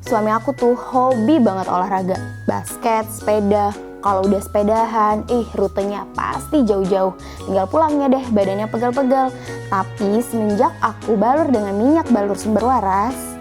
Suami aku tuh hobi banget olahraga, basket, sepeda. Kalau udah sepedahan, rutenya pasti jauh-jauh. Tinggal pulangnya deh, badannya pegal-pegal. Tapi semenjak aku balur dengan minyak balur sumber waras,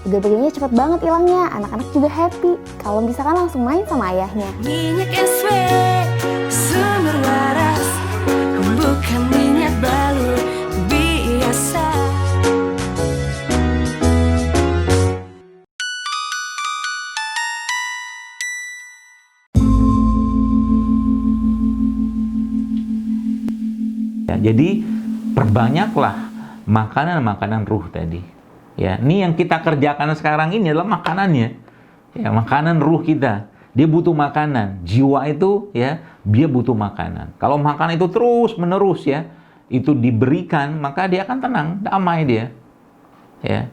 pegel-pegelnya cepet banget hilangnya. Anak-anak juga happy kalau misalkan langsung main sama ayahnya. Minyak SW sumber waras, bukan minyak balur biasa. Ya, jadi perbanyaklah makanan-makanan ruh tadi. Ya, ini yang kita kerjakan sekarang ini adalah makanannya. Ya, makanan ruh kita. Dia butuh makanan. Jiwa itu ya, dia butuh makanan. Kalau makan itu terus-menerus ya, itu diberikan, maka dia akan tenang, damai dia. Ya.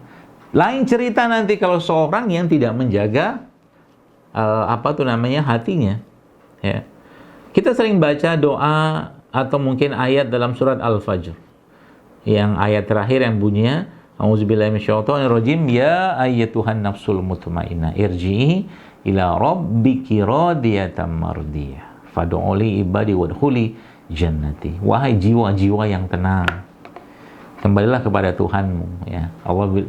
Lain cerita nanti kalau seorang yang tidak menjaga hatinya. Ya. Kita sering baca doa atau mungkin ayat dalam surat Al-Fajr. Yang ayat terakhir yang bunyinya, A'udzubillahi minasyaitonirrajim, ya ayyatuhan nafsul mutmainnah irji'i ila rabbiki radiyatan mardiyah fad'uli ibadi wadkhuli jannati. Wahai jiwa-jiwa yang tenang, kembalilah kepada Tuhanmu ya.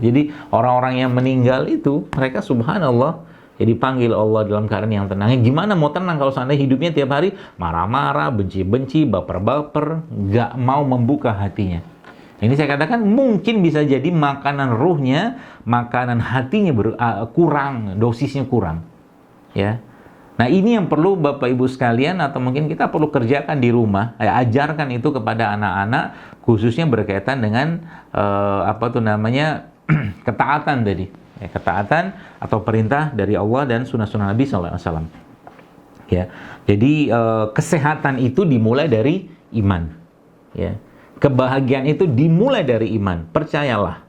Jadi orang-orang yang meninggal itu mereka subhanallah jadi panggil Allah dalam keadaan yang tenang. Gimana mau tenang kalau seandainya hidupnya tiap hari marah-marah, benci-benci, baper-baper, nggak mau membuka hatinya. Ini saya katakan mungkin bisa jadi makanan ruhnya, makanan hatinya kurang, dosisnya kurang. Ya. Nah ini yang perlu Bapak Ibu sekalian atau mungkin kita perlu kerjakan di rumah, ajarkan itu kepada anak-anak, khususnya berkaitan dengan ketaatan tadi. Ya, ketaatan atau perintah dari Allah dan sunnah-sunnah Nabi SAW. Ya, jadi kesehatan itu dimulai dari iman. Ya, kebahagiaan itu dimulai dari iman. Percayalah.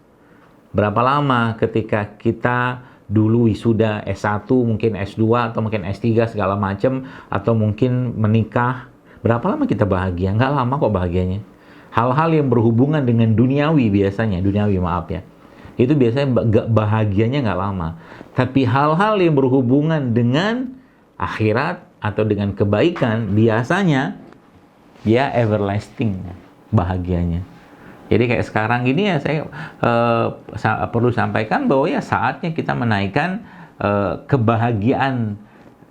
Berapa lama ketika kita dulu wisuda S1, mungkin S2 atau mungkin S3 segala macam, atau mungkin menikah, berapa lama kita bahagia? Nggak lama kok bahagianya. Hal-hal yang berhubungan dengan duniawi biasanya, maaf ya. Itu biasanya bahagianya nggak lama. Tapi hal-hal yang berhubungan dengan akhirat atau dengan kebaikan, biasanya ya everlasting bahagianya. Jadi kayak sekarang ini ya saya perlu sampaikan bahwa ya saatnya kita menaikkan kebahagiaan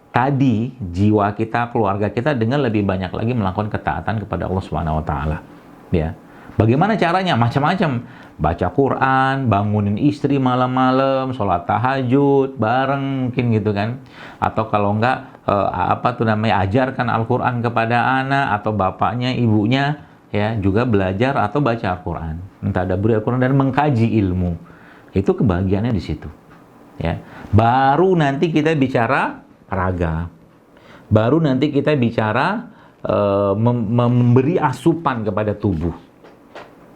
tadi, jiwa kita, keluarga kita dengan lebih banyak lagi melakukan ketaatan kepada Allah Subhanahu wa taala. Ya. Bagaimana caranya? Macam-macam. Baca Quran, bangunin istri malam-malam, sholat tahajud bareng mungkin gitu kan. Atau kalau enggak ajarkan Al-Quran kepada anak atau bapaknya, ibunya ya juga belajar atau baca Al-Quran. Mentadabburi Al-Quran dan mengkaji ilmu. Itu kebahagiaannya di situ. Ya. Baru nanti kita bicara raga. Baru nanti kita bicara memberi asupan kepada tubuh.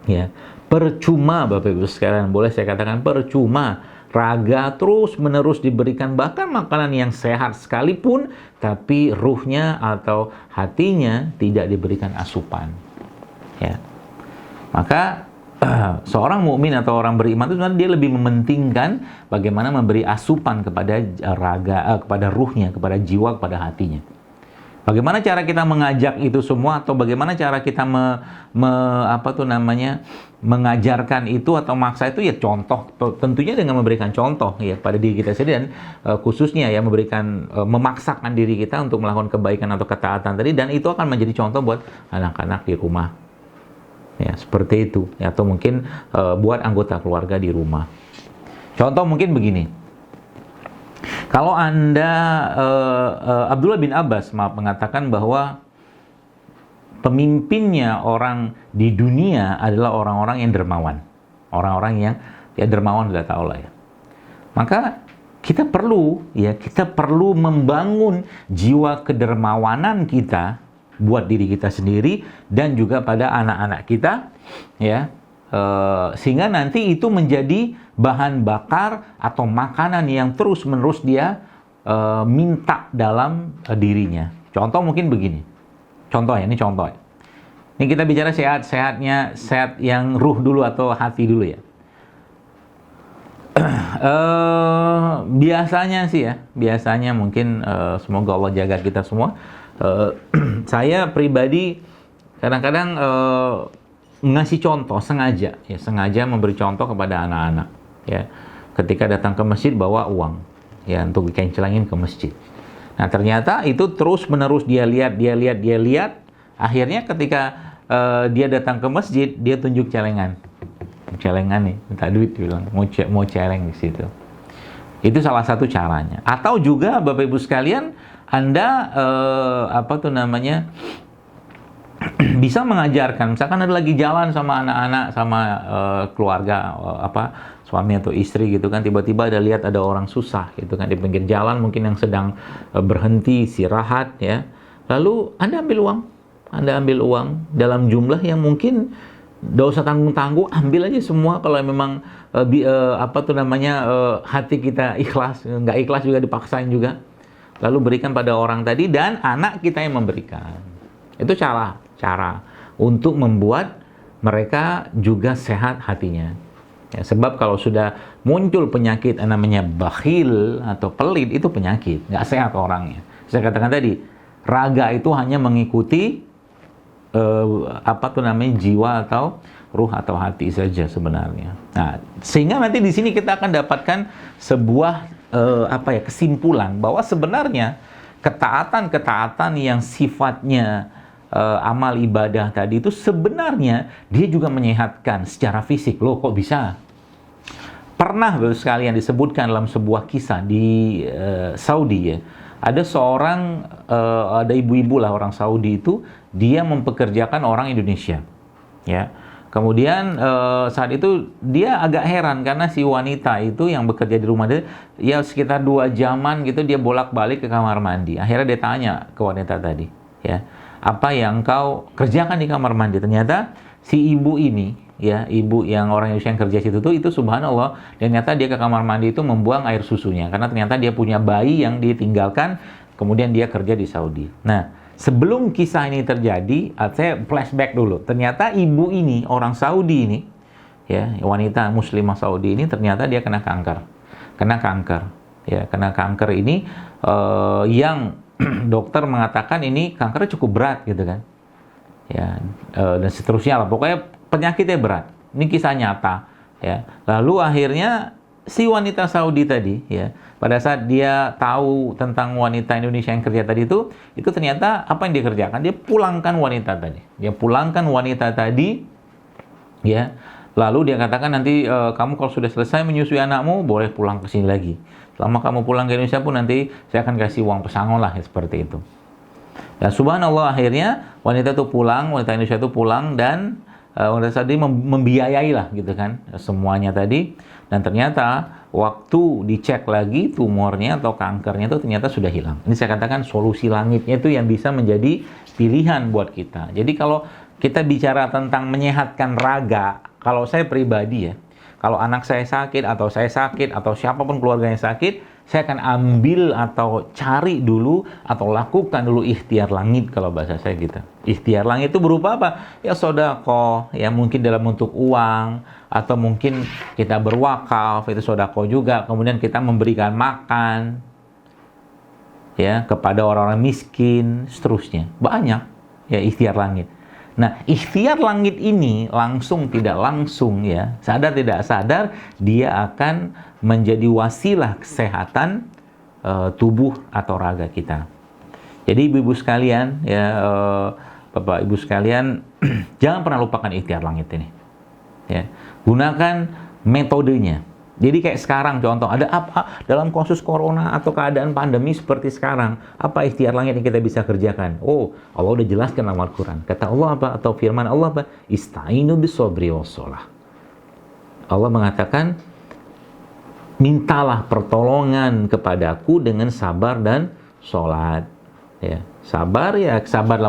Ya, percuma Bapak Ibu sekalian, boleh saya katakan percuma raga terus-menerus diberikan bahkan makanan yang sehat sekalipun, tapi ruhnya atau hatinya tidak diberikan asupan. Ya. Maka seorang mukmin atau orang beriman itu sebenarnya dia lebih mementingkan bagaimana memberi asupan kepada kepada ruhnya, kepada jiwa, kepada hatinya. Bagaimana cara kita mengajak itu semua atau bagaimana cara kita mengajarkan itu atau maksa itu ya contoh, tentunya dengan memberikan contoh ya pada diri kita sendiri dan khususnya ya memaksakan diri kita untuk melakukan kebaikan atau ketaatan tadi, dan itu akan menjadi contoh buat anak-anak di rumah. Ya, seperti itu ya, atau mungkin buat anggota keluarga di rumah. Contoh mungkin begini. Kalau Anda, Abdullah bin Abbas mengatakan bahwa pemimpinnya orang di dunia adalah orang-orang yang dermawan. Orang-orang yang ya dermawan sudah tahu lah ya. Maka kita perlu membangun jiwa kedermawanan kita buat diri kita sendiri dan juga pada anak-anak kita ya. Sehingga nanti itu menjadi bahan bakar atau makanan yang terus-menerus dia minta dalam dirinya. Contoh mungkin begini. Ini contoh. Ini kita bicara sehat yang ruh dulu atau hati dulu ya. Biasanya sih ya, biasanya mungkin semoga Allah jaga kita semua. Saya pribadi kadang-kadang ngasih contoh sengaja, ya sengaja memberi contoh kepada anak-anak, ya. Ketika datang ke masjid bawa uang, ya untuk dikencelangin ke masjid. Nah ternyata itu terus menerus dia lihat. Akhirnya ketika dia datang ke masjid, dia tunjuk celengan nih, minta duit, bilang mau celeng di situ. Itu salah satu caranya. Atau juga Bapak Ibu sekalian, Anda bisa mengajarkan, misalkan ada lagi jalan sama anak-anak, sama keluarga, suami atau istri gitu kan, tiba-tiba lihat ada orang susah gitu kan di pinggir jalan, mungkin yang sedang berhenti istirahat ya. Lalu Anda ambil uang dalam jumlah yang mungkin nggak usah tanggung-tanggung, ambil aja semua. Kalau memang hati kita ikhlas, nggak ikhlas juga dipaksain juga. Lalu berikan pada orang tadi dan anak kita yang memberikan. Itu cara untuk membuat mereka juga sehat hatinya. Ya, sebab kalau sudah muncul penyakit namanya bakhil atau pelit, itu penyakit, nggak sehat orangnya. Saya katakan tadi, raga itu hanya mengikuti jiwa atau ruh atau hati saja sebenarnya. Nah, sehingga nanti di sini kita akan dapatkan sebuah kesimpulan bahwa sebenarnya ketaatan yang sifatnya amal ibadah tadi itu sebenarnya dia juga menyehatkan secara fisik. Loh, kok bisa? Pernah sekalian disebutkan dalam sebuah kisah di Saudi ya. Ada ada ibu-ibu lah orang Saudi itu, dia mempekerjakan orang Indonesia. Ya. Kemudian saat itu dia agak heran karena si wanita itu yang bekerja di rumah dia, ya sekitar 2 jaman gitu dia bolak-balik ke kamar mandi. Akhirnya dia tanya ke wanita tadi, ya, apa yang kau kerjakan di kamar mandi? Ternyata si ibu ini, ya, ibu yang orang Indonesia yang kerja situ tuh, itu subhanallah, dan ternyata dia ke kamar mandi itu membuang air susunya karena ternyata dia punya bayi yang ditinggalkan, kemudian dia kerja di Saudi. Nah, sebelum kisah ini terjadi, saya flashback dulu. Ternyata ibu ini, orang Saudi ini, ya, wanita muslimah Saudi ini, ternyata dia kena kanker. Ya, kena kanker ini yang dokter mengatakan ini kankernya cukup berat gitu kan. Ya, dan seterusnya lah. Pokoknya penyakitnya berat. Ini kisah nyata, ya. Lalu akhirnya si wanita Saudi tadi, ya, pada saat dia tahu tentang wanita Indonesia yang kerja tadi itu ternyata apa yang dia kerjakan? Dia pulangkan wanita tadi. Ya. Lalu dia katakan nanti kamu kalau sudah selesai menyusui anakmu boleh pulang ke sini lagi. Selama kamu pulang ke Indonesia pun nanti saya akan kasih uang pesangon lah, ya, seperti itu. Dan subhanallah akhirnya wanita Indonesia itu pulang dan wanita tadi membiayai lah gitu kan semuanya tadi. Dan ternyata waktu dicek lagi tumornya atau kankernya itu ternyata sudah hilang. Ini saya katakan solusi langitnya itu yang bisa menjadi pilihan buat kita. Jadi kalau kita bicara tentang menyehatkan raga, kalau saya pribadi ya, kalau anak saya sakit atau siapapun keluarganya sakit, saya akan ambil atau cari dulu atau lakukan dulu ikhtiar langit kalau bahasa saya gitu. Ikhtiar langit itu berupa apa? Ya sedekah, ya mungkin dalam bentuk uang, atau mungkin kita berwakaf, itu sedekah juga. Kemudian kita memberikan makan, ya, kepada orang-orang miskin, seterusnya. Banyak, ya, ikhtiar langit. Nah, ikhtiar langit ini langsung tidak langsung, ya, sadar tidak sadar, dia akan menjadi wasilah kesehatan tubuh atau raga kita. Jadi ibu-ibu sekalian, ya, Bapak Ibu sekalian, jangan pernah lupakan ikhtiar langit ini. Ya, gunakan metodenya. Jadi kayak sekarang contoh, ada apa dalam kasus corona atau keadaan pandemi seperti sekarang, apa ikhtiar langit yang kita bisa kerjakan? Oh, Allah udah jelaskan dalam Al-Quran. Kata Allah apa? Atau firman Allah apa? Ista'inu bis-sabri was-shalah. Allah mengatakan, mintalah pertolongan kepadaku dengan sabar dan sholat. Ya, sabar sabarlah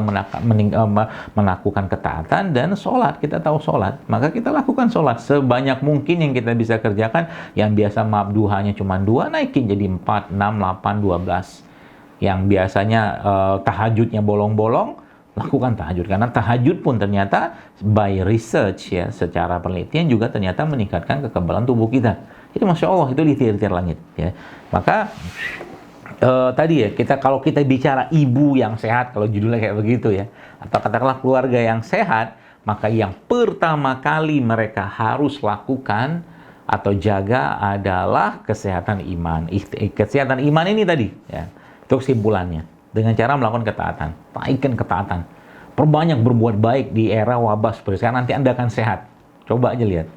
melakukan ketaatan, dan sholat, kita tahu sholat, maka kita lakukan sholat sebanyak mungkin yang kita bisa kerjakan. Yang biasa maaf duhanya cuma 2, naikin jadi 4, 6, 8, 12. Yang biasanya tahajudnya bolong-bolong, lakukan tahajud, karena tahajud pun ternyata by research, ya, secara penelitian juga ternyata meningkatkan kekebalan tubuh kita. Itu masya Allah, itu di tiar-tiar langit. Ya, maka tadi ya, kalau kita bicara ibu yang sehat, kalau judulnya kayak begitu ya, atau katakanlah keluarga yang sehat, maka yang pertama kali mereka harus lakukan atau jaga adalah kesehatan iman. Kesehatan iman ini tadi, ya, itu kesimpulannya. Dengan cara melakukan ketaatan, taikkan ketaatan. Perbanyak berbuat baik di era wabah seperti sekarang, nanti Anda akan sehat. Coba aja lihat.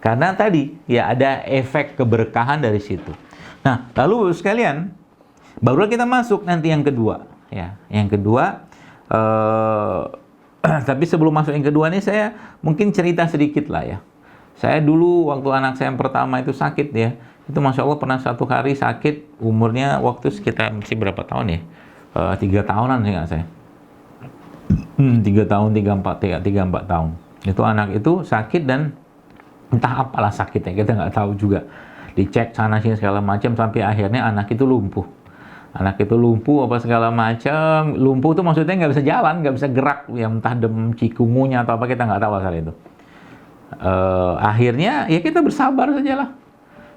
Karena tadi, ya ada efek keberkahan dari situ. Nah, lalu sekalian, barulah kita masuk nanti yang kedua. Ya, yang kedua, tapi sebelum masuk yang kedua nih, saya mungkin cerita sedikit lah ya. Saya dulu waktu anak saya yang pertama itu sakit ya, itu Masya Allah pernah satu hari sakit, umurnya waktu sekitar masih berapa tahun ya? 3 tahunan sih nggak saya. 3 tahun, 3-4 tahun. Itu anak itu sakit dan entah apalah sakitnya, kita nggak tahu juga. Dicek sana sini segala macam sampai akhirnya anak itu lumpuh. Anak itu lumpuh apa segala macam. Lumpuh itu maksudnya nggak bisa jalan, nggak bisa gerak, ya entah dem cikungunya atau apa, kita nggak tahu asal itu. Akhirnya ya kita bersabar sajalah.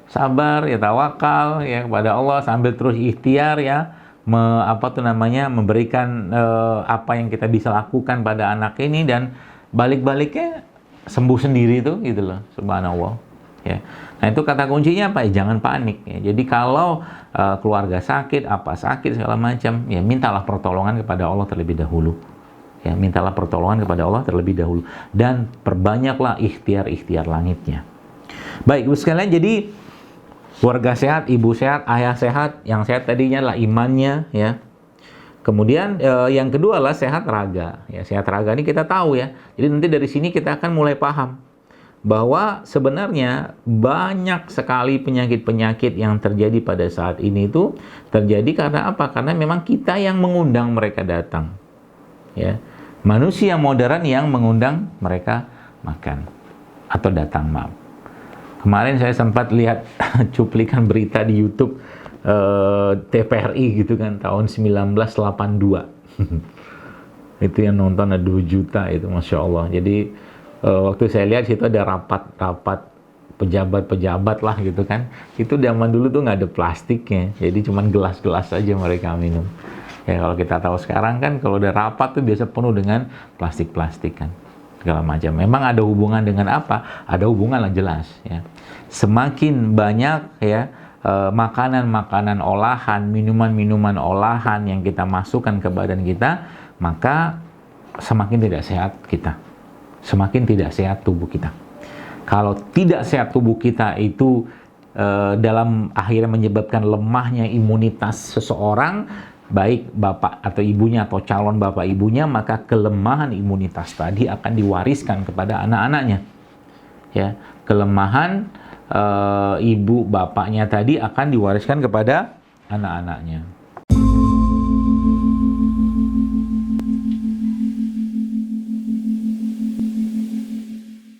Sabar ya, tawakal ya kepada Allah sambil terus ikhtiar ya. Memberikan apa yang kita bisa lakukan pada anak ini, dan balik-baliknya sembuh sendiri itu gitu loh, subhanallah ya. Nah itu kata kuncinya apa ya, jangan panik ya. Jadi kalau keluarga sakit, apa sakit segala macam ya, mintalah pertolongan kepada Allah terlebih dahulu ya, mintalah pertolongan kepada Allah terlebih dahulu dan perbanyaklah ikhtiar langitnya. Baik Ibu sekalian, jadi keluarga sehat, ibu sehat, ayah sehat. Yang sehat tadinya adalah imannya, ya. Kemudian yang kedua adalah sehat raga. Ya, sehat raga ini kita tahu ya. Jadi nanti dari sini kita akan mulai paham bahwa sebenarnya banyak sekali penyakit-penyakit yang terjadi pada saat ini itu terjadi karena apa? Karena memang kita yang mengundang mereka datang. Ya. Manusia modern yang mengundang mereka makan atau datang, maaf. Kemarin saya sempat lihat cuplikan berita di YouTube TVRI gitu kan, tahun 1982. Itu yang nonton ada 2 juta itu, Masya Allah. Jadi waktu saya lihat situ ada rapat pejabat-pejabat lah gitu kan. Itu zaman dulu tuh nggak ada plastiknya, jadi cuman gelas-gelas aja mereka minum. Ya kalau kita tahu sekarang kan kalau udah rapat tuh biasa penuh dengan plastik-plastik kan. Segala macam. Memang ada hubungan dengan apa? Ada hubungan lah jelas ya. Semakin banyak ya makanan-makanan olahan, minuman-minuman olahan yang kita masukkan ke badan kita, maka semakin tidak sehat kita. Semakin tidak sehat tubuh kita. Kalau tidak sehat tubuh kita itu dalam akhirnya menyebabkan lemahnya imunitas seseorang, baik bapak atau ibunya atau calon bapak ibunya, maka kelemahan imunitas tadi akan diwariskan kepada anak-anaknya. Ya, kelemahan ibu bapaknya tadi akan diwariskan kepada anak-anaknya.